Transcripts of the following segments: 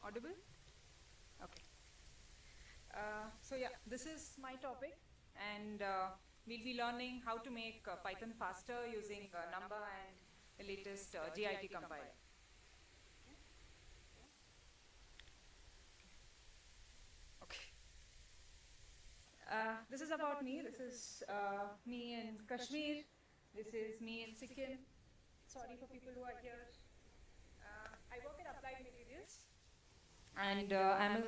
Audible? Okay. So yeah, this is my topic, and we'll be learning how to make Python faster using NUMBA and the latest JIT compiler. Okay. This is about me. This is me in Kashmir. This is me in Sikkim. Sorry for people who are here. I work at Applied Materials, and I'm an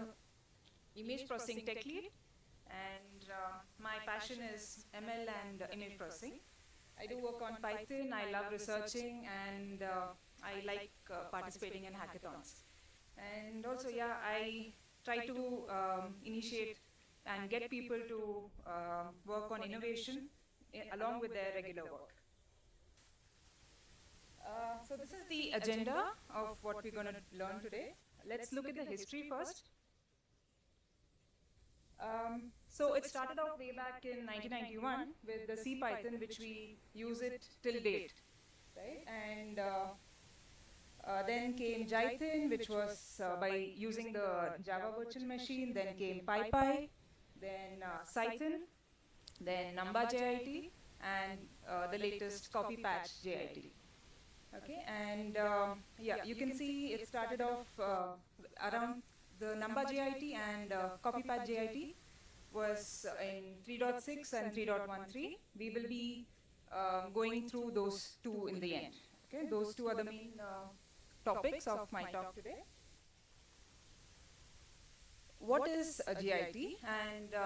image processing tech lead. And my passion is ML and image processing. I do work on Python. I love researching, and I like participating in hackathons. And also, yeah, I try to initiate and get people to work on innovation along with their regular work. So this is the agenda of what we're going to learn today. Let's look at the history first. So it started off way back in 1991 with the C Python, which we use it till date, right? And then came JIT, which was by using the Java virtual machine. Then came PyPy, then Cython, then NUMBA JIT, and the latest copy patch JIT. Okay, and yeah, you can see it started off around the NUMBA JIT and copypat JIT was in 3.6 and 3.13. We will be going through those two in the end. Okay, those two are the main topics of my talk today. What is a JIT? And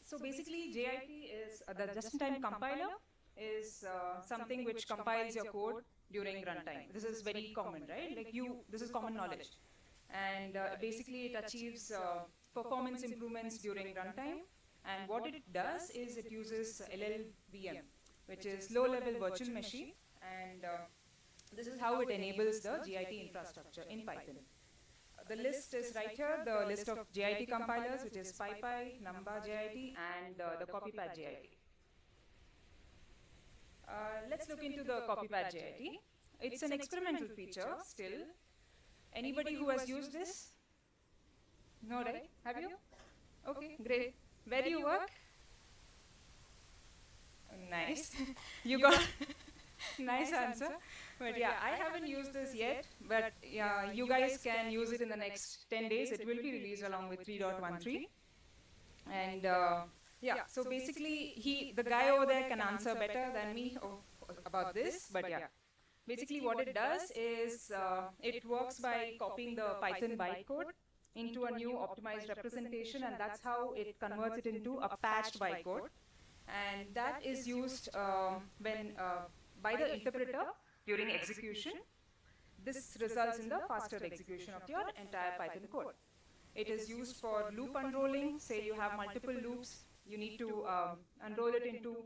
so basically, JIT is the just-in-time compiler is something which compiles your code during runtime. This is very common, right? Like this is common knowledge. And basically, it achieves performance improvements during runtime. And what it does is it uses LLVM, which is low-level virtual machine. And this is how it enables the JIT infrastructure in Python. The list is right here, the list of JIT compilers, which is PyPy, NUMBA JIT, and the copypat JIT. Let's look into the copypat JIT. It's an experimental feature still. Anybody who has used this? No, right? Have you? Okay, great. Where do you work? Nice. You got nice answer. But yeah, I haven't used this yet, but yeah, you guys can use it in the next 10 days. It will be released along with 3.13. And yeah, so basically, the guy over there can answer better than me about this, but yeah. Basically, what it does is it works by copying the Python bytecode into a new optimized representation, and that's how it converts it into a patched bytecode. And that is used when by the interpreter during execution. This results in the faster execution of your entire Python code. It is used for loop unrolling. Say you have multiple loops, you need to unroll it into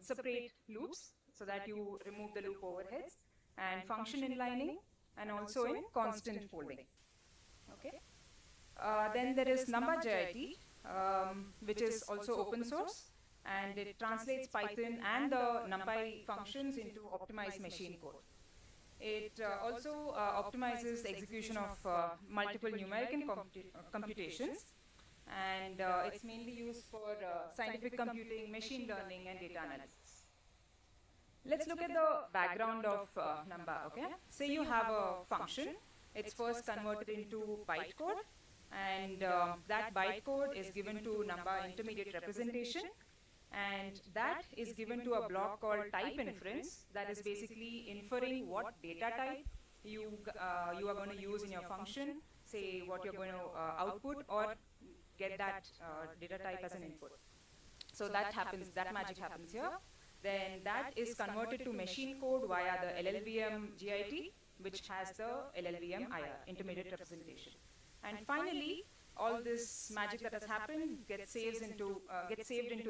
separate loops so that you remove the loop overheads, and function inlining, and also in constant folding. Okay. Then there is NUMBA JIT, which is also open source, and it translates Python and the NumPy functions into optimized machine code. It also optimizes the execution of multiple numeric computations, and it's mainly used for scientific computing, machine learning, and data analysis. Let's look at the background of NUMBA, okay? Say you have a function. It's first converted into bytecode, and that bytecode is given to NUMBA intermediate representation, and that is given to a block called type inference that is basically inferring what data type you are going to use in your function, say what you're going to output or get that data type as an input. So that happens, that magic happens here. Then that is converted to machine code via the LLVM JIT, which has the LLVM IR, intermediate representation. And finally, all this magic that has happened gets saved into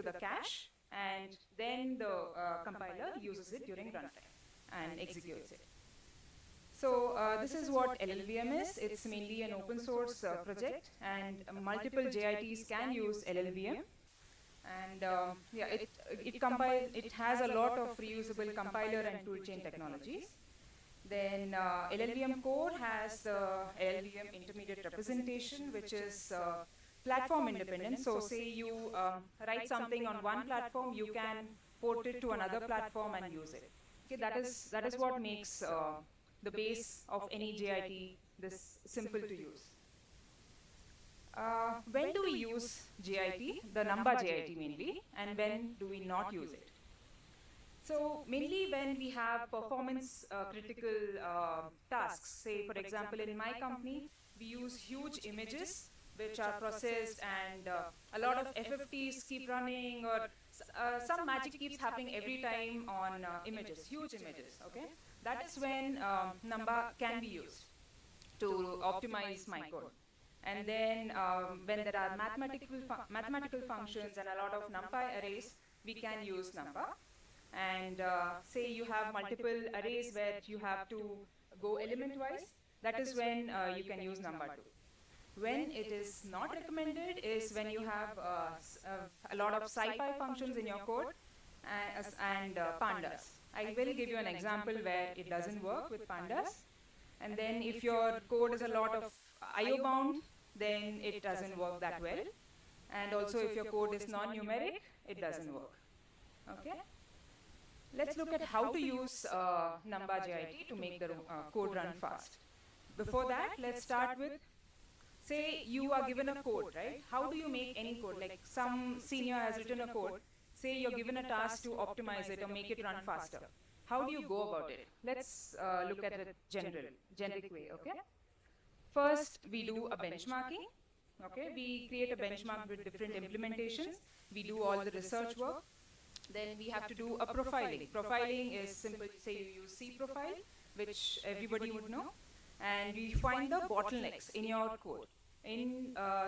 the cache, and then the compiler uses it during runtime and executes it. So this is what LLVM is. It's mainly an open source project, and multiple JITs can use LLVM. And yeah, it has a lot of reusable compiler and toolchain technologies. Then LLVM core has the LLVM intermediate representation, which is platform independent. So say you write something on one platform, you can port it to another platform and use it. Okay, that is what makes the base of any JIT this simple to use. When do we use JIT? The NUMBA JIT mainly, and when do we not use it? So mainly when we have performance critical tasks, say for example in my company, we use huge images which are processed and a lot of FFTs keep running or some magic keeps happening every time on images, huge images, okay? That is when NUMBA can be used to optimize my code. And then when there are mathematical functions and a lot of NumPy arrays, we can use NUMBA. And say you have multiple arrays where you have to go element-wise, that is when you can use NUMBA too. When it is not recommended is when you have a lot of SciPy functions in your code and pandas. I will give you an example where it doesn't work with pandas. And then if your code is a lot of IO bound, then it doesn't work that well. And also if your code is non-numeric, it doesn't work. Okay? Let's look at how to use NUMBA JIT to make the code run fast. Before that, let's start with, say you are given a code, right? How do you make any code? Like some senior has written a code, say you're given a task to optimize it or make it run faster. How do you go about it? Let's look at it generic way, okay? First, we do a benchmarking, okay? We create a benchmark with different implementations. We do all the research work. Then we have to do a profiling. Profiling is simple, say you use C profile, which everybody would know. And we find the bottlenecks in your code.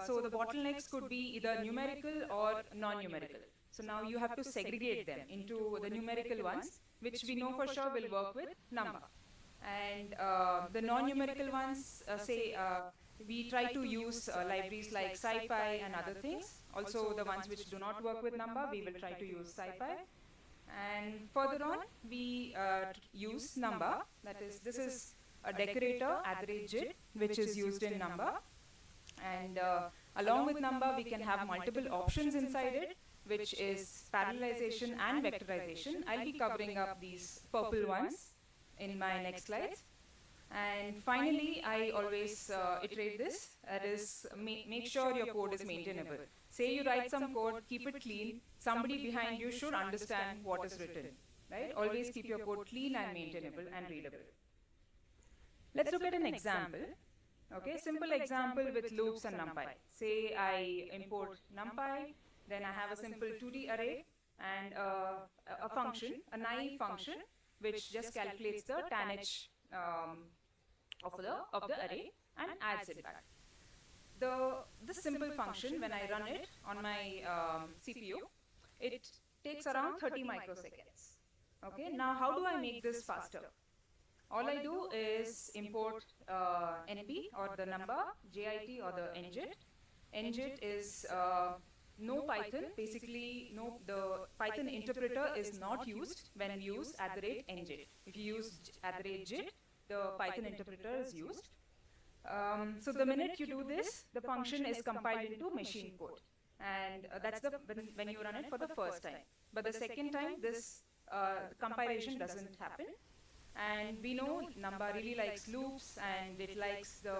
So the bottlenecks could be either numerical or non-numerical. So now you have to segregate them into the numerical ones, which we know for sure will work with NUMBA. And the non-numerical ones, we try to use libraries like SciPy and other things. Also the ones which do not work with NUMBA, we will try to use SciPy. And further on, we use NUMBA. This is a decorator, @JIT, which is used in NUMBA. And along with NUMBA, we can have multiple options inside it, which is parallelization and vectorization. I'll be covering up these purple ones in my next slides. And finally, I always iterate this. That is, make sure your code is maintainable. Say you write some code, keep it clean. Somebody behind you should understand what is written, right? Always keep your code clean and maintainable and readable. Let's look at an example. Okay, simple example with loops and NumPy. Say I import NumPy, then I have a simple 2D array and a function, a naive function, which just calculates the tanh of the array and adds it back. This simple function, when I run it on my CPU, it takes around 30 microseconds. Okay, now how do I make this faster? All I do is import NP or the NUMBA, JIT or the NJIT. NJIT is no Python. Basically, the Python interpreter is not used when we use @NJIT. If you use @JIT, the Python interpreter is used. So the minute you do this, the function is compiled into machine code. And that's when you run it for the first time. But the second time, this compilation doesn't happen. And we know NUMBA really likes loops, and it likes the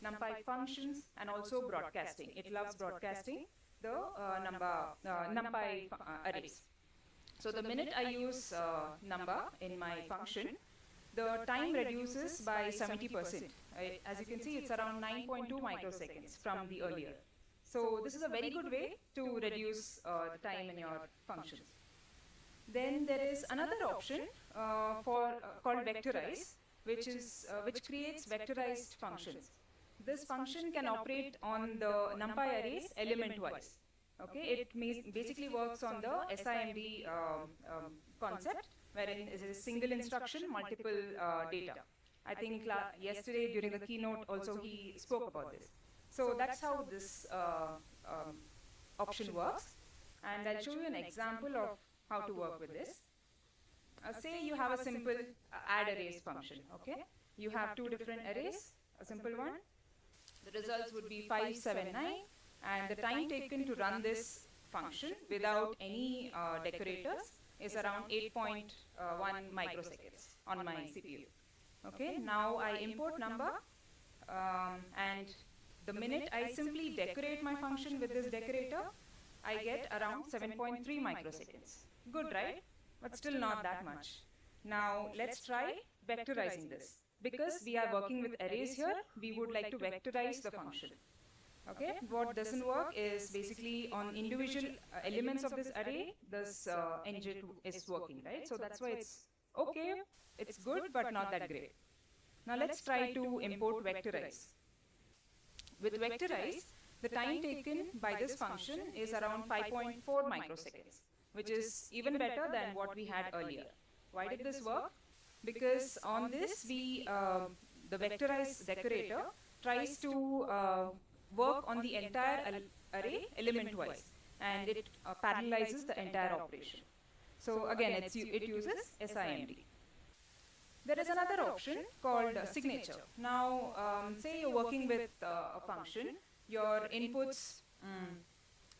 NumPy functions and also broadcasting. It loves broadcasting the NumPy arrays. So the minute I use NUMBA in my function, the time reduces by 70%. As you can see, it's around 9.2 microseconds from the earlier. So this is a very good way to reduce the time in your functions. Then there is another option called vectorize, which creates vectorized functions. This function can operate on the NumPy arrays element-wise. Okay, it basically works on the SIMD concept, wherein it is a single instruction, multiple data. I think yesterday during the keynote also he spoke about this. So that's how this option works. And I'll show you an example of how to work with this. say you have a simple add arrays function, okay? You have two different arrays, a simple one. The results would be 5, 7, 9, and the time taken to run this function without any decorators is around 8.1 microseconds on my CPU. Okay, now I import NUMBA, and the minute I simply decorate my function with this decorator, I get around 7.3 microseconds. Good, right? But still not that much. Now let's try vectorizing this. Because we are working with arrays here, we would like to vectorize the function. Okay, what doesn't work is basically on individual elements of this array, this NJIT is working, right? So that's why it's okay, it's good, but not that great. Now let's try to import vectorize. With vectorize, the time taken by this function is around 5.4 microseconds, which is even better than what we had earlier. Why did this work? Because on this, the vectorize decorator tries to work on the entire array element-wise, and it parallelizes the entire operation. So again, it uses SIMD. There is another option called signature. Now, say you're working with a function, your inputs,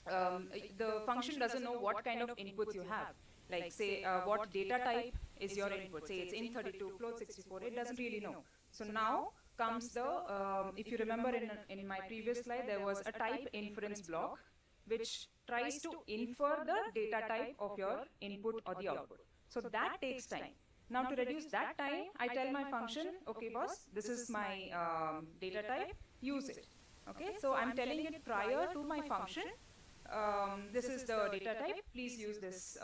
the function doesn't know what kind of inputs you have. Like say, what data type is your input? Say it's int32, float64, it doesn't really know. So now comes the, if you remember in my previous slide, there was a type inference block, which tries to infer the data type of your input or the output. So that takes time. Now to reduce that time, I tell my function, okay boss, this is my data type, use it. Okay, so I'm telling it prior to my function, this is the data type, please use this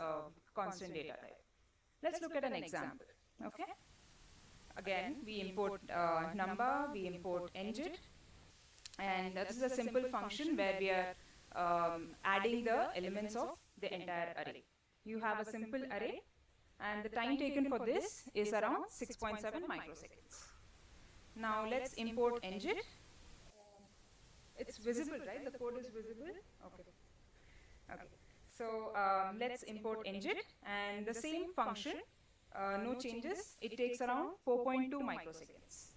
constant data type. Let's look at an example, okay? Again, we import NUMBA, we import NJIT, and this is a simple function where we are adding the elements of the entire array. You have a simple array, and the time taken for this is around 6.7 microseconds. Now let's import NJIT. It's visible, right? The code is visible? Okay. Okay. So let's import NJIT, and the same function, no changes, it takes around 4.2 microseconds.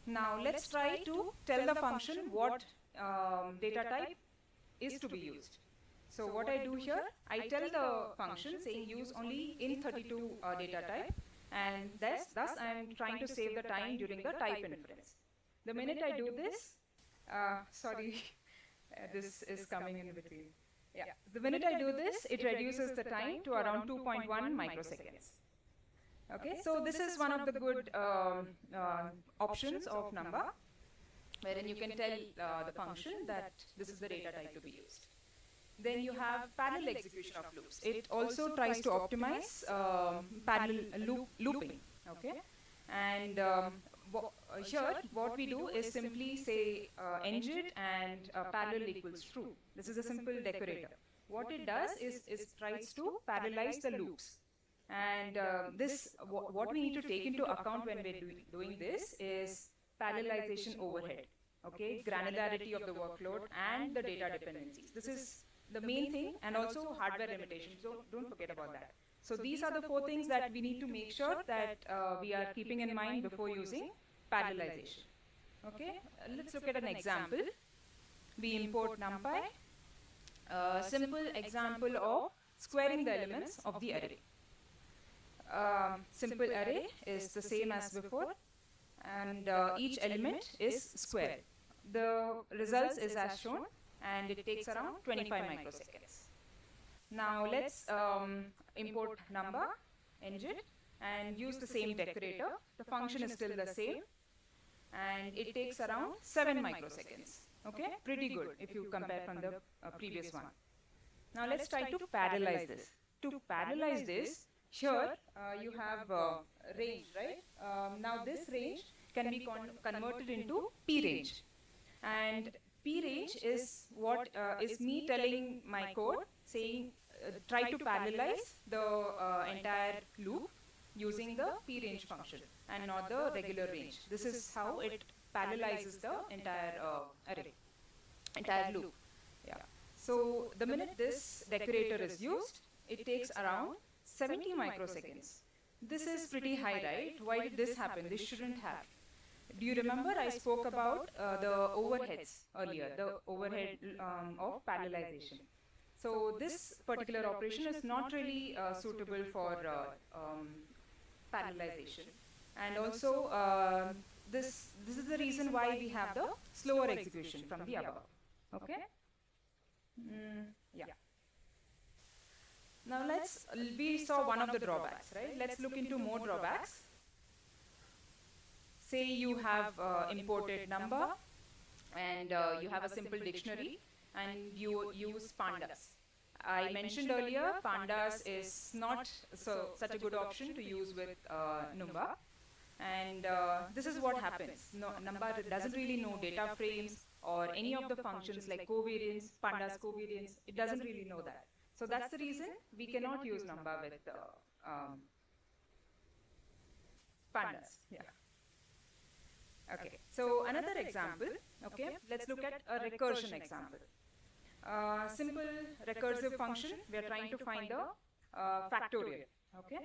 Now let's try to tell the function what data type is to be used. So what I do here, I tell the function saying use only int32 data type, and thus I am trying to save the time during the type inference. The minute I do this, sorry, this is coming in between. Yeah, the minute I do this, it reduces the time to around 2.1 microseconds. Okay, so this is one of the good options of NUMBA, wherein you can tell the function that this is the data type to be used. Then you have parallel execution of loops. It also tries to optimize parallel looping. Okay, and here what we do is simply say NJIT and parallel equals true. This is a simple decorator. What it does is it tries to parallelize the loops. And what we need to take into account when we're doing this is parallelization overhead. Okay, granularity of the workload and the data dependencies. This is the main thing, and also hardware limitations. So don't forget about that. So these are the 4 things that we need to make sure that we are keeping in mind before using parallelization. Okay, let's look at an example. We import NumPy, a simple example of squaring the elements of the array. Simple array is the same as before, and each element is squared. The results is as shown, and it takes around 25 microseconds. Now let's import NUMBA, NJIT, and use the same decorator. The function is still the same, and it takes around 7 microseconds. Okay, pretty good if you compare from the previous one. Now let's try to parallelize this. To parallelize this, here you have range, right? Now this range can be converted into P range, and P range is what is me telling my code saying try to parallelize the entire loop using the P range function and not the regular range. This is how it parallelizes the entire array, entire loop. Yeah. So the minute this decorator is used, it takes around 70 microseconds This is pretty high, right? Why did this happen? This shouldn't have. Do you remember I spoke about the overheads earlier, the overhead of parallelization. So this particular operation is not really suitable for parallelization. And also, this is the reason why we have the slower execution from the above. Okay? Yeah. Now we saw one of the drawbacks, right? Let's look into more drawbacks. Say you have imported NUMBA and you have a simple dictionary and you use pandas. I mentioned earlier, pandas is not such a good option to use with NUMBA. And this is what happens. No, NUMBA doesn't really know data frames or any of the functions like covariance, pandas covariance. It doesn't really know that. So that's the reason we cannot use NUMBA with pandas. Yeah. Okay. So another example. Okay. Let's look at a recursion example. Simple recursive function. We are trying to find the factorial. Okay.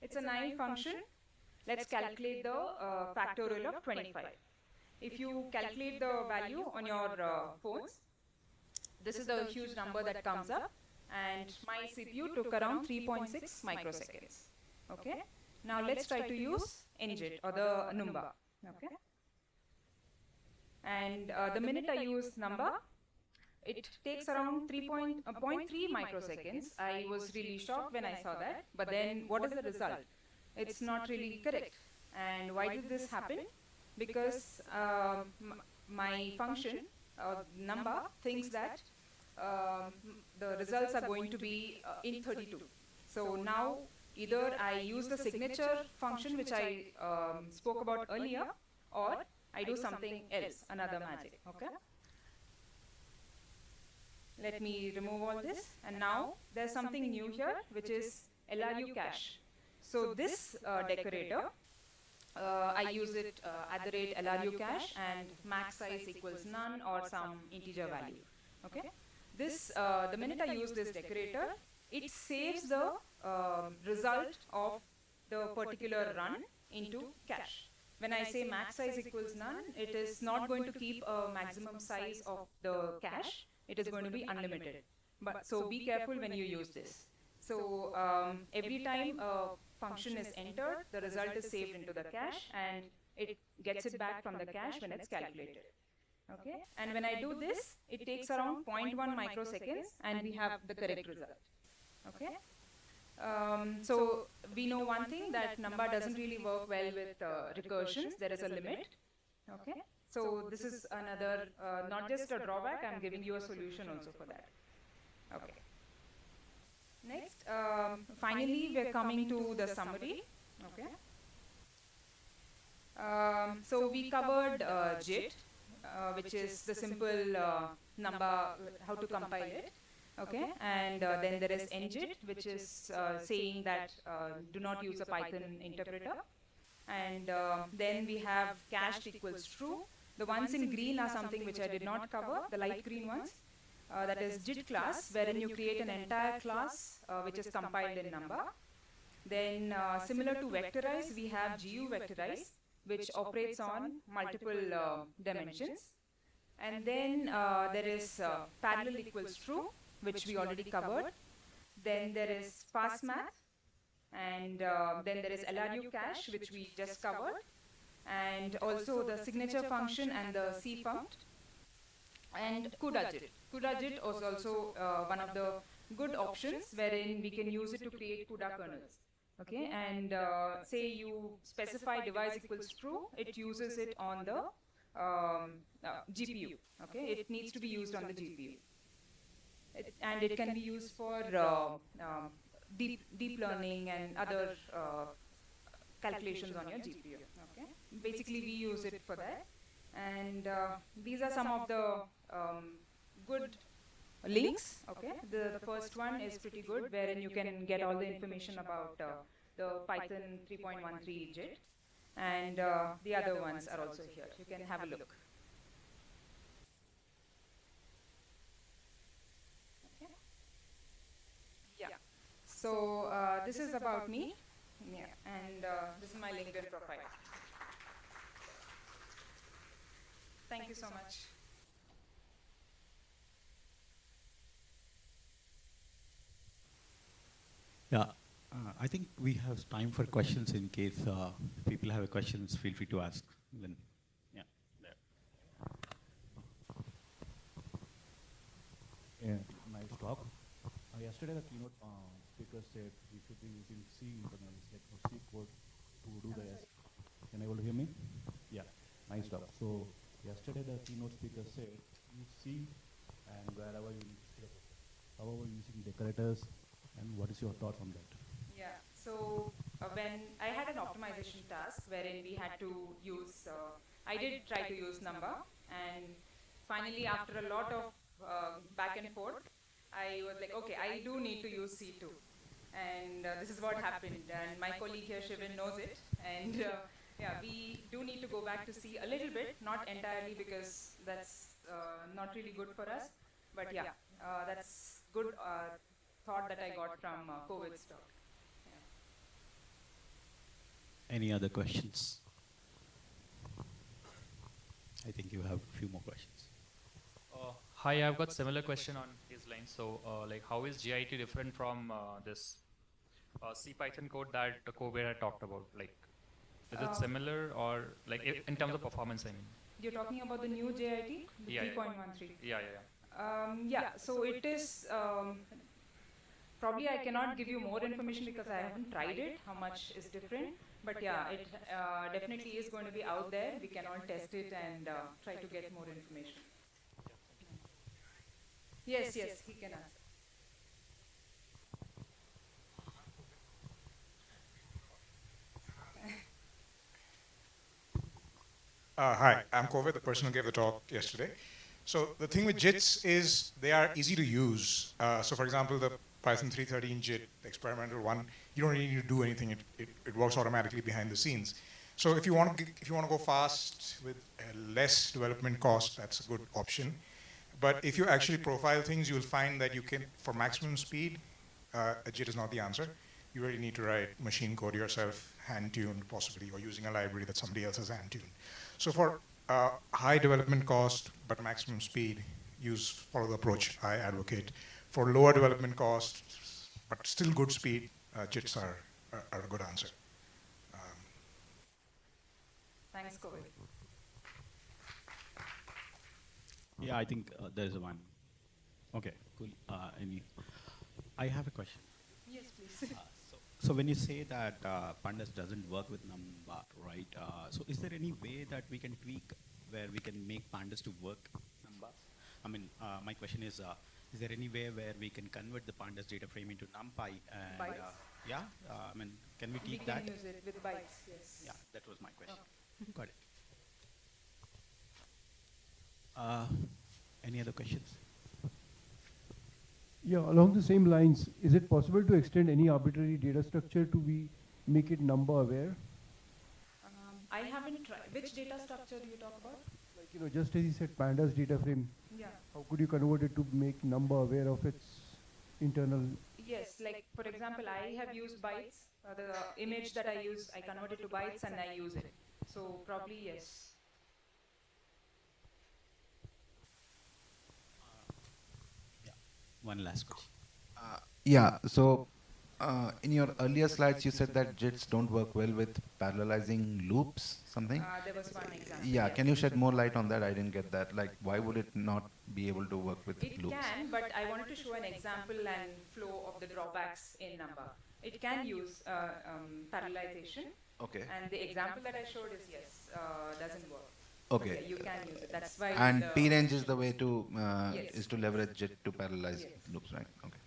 It's a 9 function. Let's calculate the factorial of 25. If you calculate the value on your phones, this is the huge number that comes up, and my CPU took around 3.6 microseconds. Okay. Now let's try to use NJIT or the NUMBA. Okay. And the minute I use NUMBA, it takes around 0.3 microseconds. I was really shocked when I saw that. But then what is the result? It's not really correct. And why did this happen? Because my function, NUMBA, thinks that the results are going to be in 32. So now either I use the signature function which I spoke about earlier, or I do something else, another magic. Okay. Let me remove all this. And now there's something new here, which is LRU cache. So this decorator, I use it at the rate LRU cache and max size equals none or some integer value. Okay. This, the minute I use this decorator, it saves the result of the particular run into cache. When I say max size equals none, it is not going to keep a maximum size of the cache. It is going to be unlimited. But so be careful when you use this. So every time a function is entered, the result is saved into the cache, and it gets it back from the cache when it's calculated. Okay. And when I do this, it takes around 0.1 microseconds, and we have the correct result. Okay. So we know one thing, that NUMBA doesn't really work well with recursions. There is a limit. Okay. So this is another, not just a drawback, I'm giving you a solution also for that. Okay. Next, finally, we're coming to the summary. Okay. So we covered JIT, which is the simple NUMBA, how to compile it. Okay, and then there is NJIT, which is saying that do not use a Python interpreter. And then we have cached equals true. The ones in green are something which I did not cover, the light green ones. That is JIT class, wherein you create an entire class which is compiled in NUMBA. Then similar to vectorize, we have GU vectorize, which operates on multiple dimensions. And then there is parallel equals true, which we already covered. Then there is fast math, and then there is LRU cache, which we just covered, and also the signature function and the cfunct, and CUDA-JIT. CUDA-JIT was also one of the good options, wherein we can use it to create CUDA kernels. Okay, and say you specify device equals true, it uses it on the GPU. Okay, it needs to be used on the GPU. And it can be used for deep learning and other calculations on your GPU. Okay, basically we use it for that. And these are some of the good links. Okay, the first one is pretty good, wherein you can get all the information about the Python 3.13 JIT, and the other ones are also here. You can have a look. Okay. Yeah. So this is about me. Yeah, and this is my LinkedIn profile. Thank you so much. Yeah, I think we have time for questions in case people have questions, feel free to ask. Then, yeah, there. Yeah, nice talk. Yesterday, the keynote speaker said we should be using C internals, like C code to do the S. Can you able to hear me? Yeah, nice talk. So yesterday, the keynote speaker said use C and wherever you need to scale up. However, using decorators, and what is your thoughts on that? Yeah, so when I had an optimization task wherein we had to use, I did try to use NUMBA, and finally, after a lot of back and forth, I was like, okay, I do need to use C2. And this is what happened. And my colleague here, Shivin, knows it. And yeah, we do need to go back to C a little bit, not entirely because that's not really good for us. But yeah, that's good thought that I got from COVID's talk. Yeah. Any other questions? I think you have a few more questions. Hi, I've got similar question on his line. So, like, how is JIT different from this C Python code that Kobe had talked about? Like, is it similar or like in terms of performance? I mean, You're talking about the new JIT, the yeah, 3.13. yeah, yeah, yeah. Yeah, so it is probably I cannot give you more information because I haven't tried it, how much is different. But yeah, it definitely is going to be out there. We can all test it and try to get more information. Yes, yes, he can answer. Hi, I'm Kobe, the person who gave the talk yesterday. So the thing with JITs is they are easy to use. So for example, the Python 313 JIT, the experimental one, you don't really need to do anything. It works automatically behind the scenes. So if you want to go fast with less development cost, that's a good option. But if you actually profile things, you'll find that you can, for maximum speed, a JIT is not the answer. You really need to write machine code yourself, hand-tuned possibly, or using a library that somebody else has hand-tuned. So for high development cost but maximum speed, follow the approach I advocate. For lower development cost but still good speed, JITs are a good answer. Thanks, Kobe. Yeah, I think there's one. Okay, cool. I have a question. Yes, please. So when you say that Pandas doesn't work with NumBa, right? So is there any way that we can tweak where we can make Pandas to work NumBa? I mean, my question is there any way where we can convert the Pandas data frame into NumPy? And, Bytes? yeah, I mean, can we We tweak can that? use it with bytes, yes. Yeah, that was my question. Okay. Got it. Uh, any other questions? Yeah, along the same lines, is it possible to extend any arbitrary data structure to make it number aware? I haven't tried. Which data structure do you talk about? Like, just as you said, pandas data frame, Yeah. how could you convert it to make number aware of its internal? Yes, like for example, I have used bytes. The image that I use, I convert it to bytes and I use it. So probably yes. Yeah, one last question. Yeah, so in your earlier slides, you said that JITs don't work well with parallelizing loops, something? There was one example. Yeah, yes. can you shed more light on that? I didn't get that. Like, why would it not be able to work with It loops? can, but I wanted to show an example and flow of the drawbacks in NUMBA. It can use parallelization, Okay. and the example that I showed is yes, doesn't work. Okay. But yeah, you can use it. That's why. And p-range is the way to Yes. is to leverage JIT to parallelize Yes. loops, right? Okay.